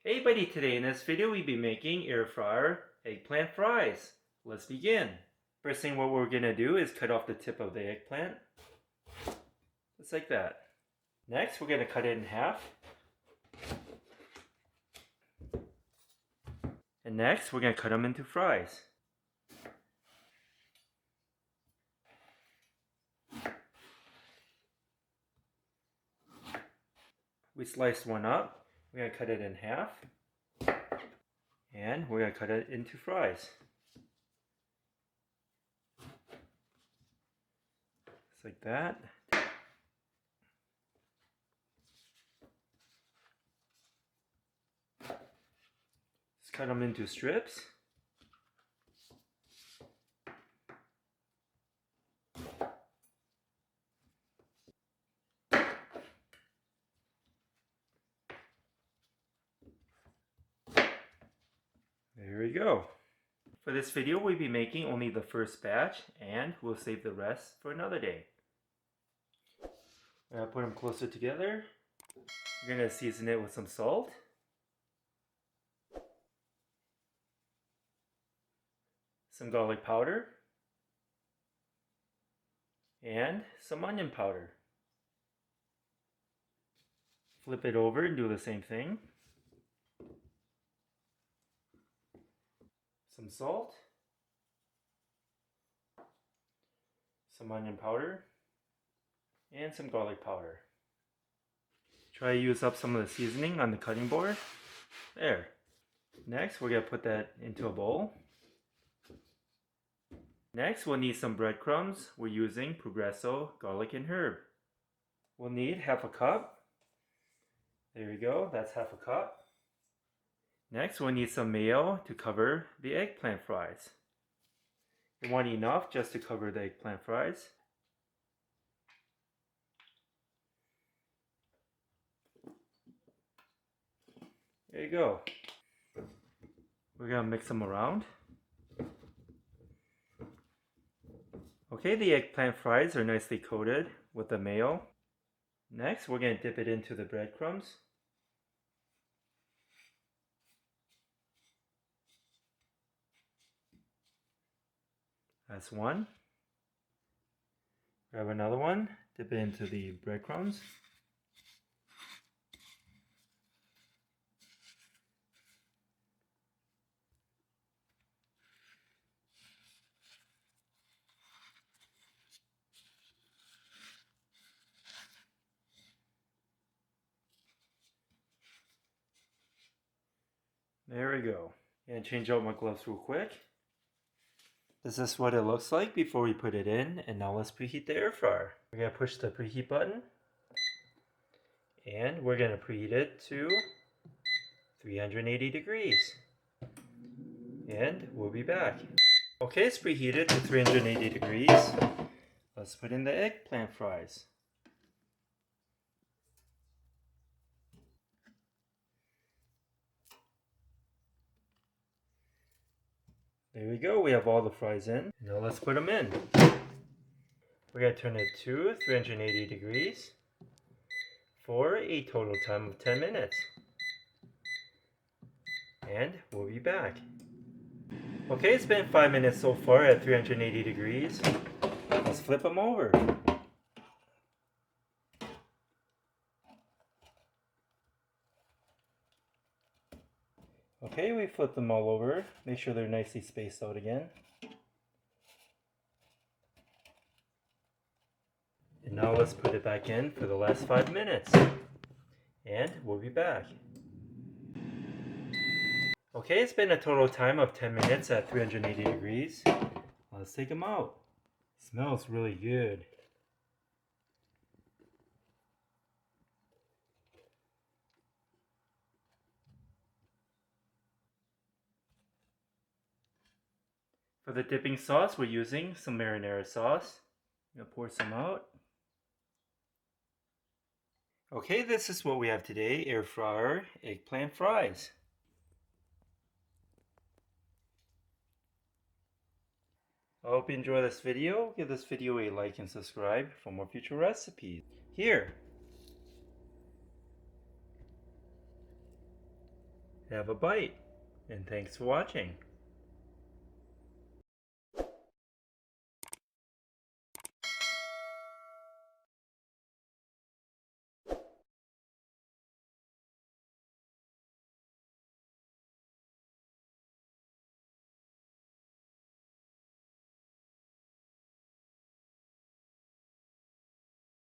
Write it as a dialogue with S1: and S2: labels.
S1: Hey buddy, today in this video we'll be making air fryer eggplant fries. Let's begin. First thing what we're going to do is cut off the tip of the eggplant. Just like that. Next we're going to cut it in half. And next we're going to cut them into fries. We sliced one up. We're going to cut it in half. And we're going to cut it into fries. Just like that. Just cut them into strips. There we go. For this video, we'll be making only the first batch and we'll save the rest for another day. I'm going to put them closer together. We're going to season it with some salt. Some garlic powder. And some onion powder. Flip it over and do the same thing. Some salt, some onion powder, and some garlic powder. Try to use up some of the seasoning on the cutting board. There. Next, we're going to put that into a bowl. Next, we'll need some breadcrumbs. We're using Progresso garlic and herb. We'll need half a cup. There we go, that's half a cup. Next, we'll need some mayo to cover the eggplant fries. You want enough just to cover the eggplant fries. There you go. We're going to mix them around. Okay, the eggplant fries are nicely coated with the mayo. Next, we're going to dip it into the breadcrumbs. That's one. Grab another one, dip it into the breadcrumbs. There we go. And change out my gloves real quick. This is what it looks like before we put it in, and now let's preheat the air fryer. We're going to push the preheat button, and we're going to preheat it to 380 degrees. And we'll be back. Okay, it's preheated to 380 degrees. Let's put in the eggplant fries. There we go, we have all the fries in. Now let's put them in. We're going to turn it to 380 degrees for a total time of 10 minutes. And we'll be back. Okay, it's been 5 minutes so far at 380 degrees. Let's flip them over. Okay, we flipped them all over. Make sure they're nicely spaced out again. And now let's put it back in for the last 5 minutes. And we'll be back. Okay, it's been a total time of 10 minutes at 380 degrees. Let's take them out. Smells really good. For the dipping sauce, we're using some marinara sauce. I'm going to pour some out. Okay, this is what we have today, air fryer eggplant fries. I hope you enjoy this video. Give this video a like and subscribe for more future recipes. Here. have a bite. And thanks for watching.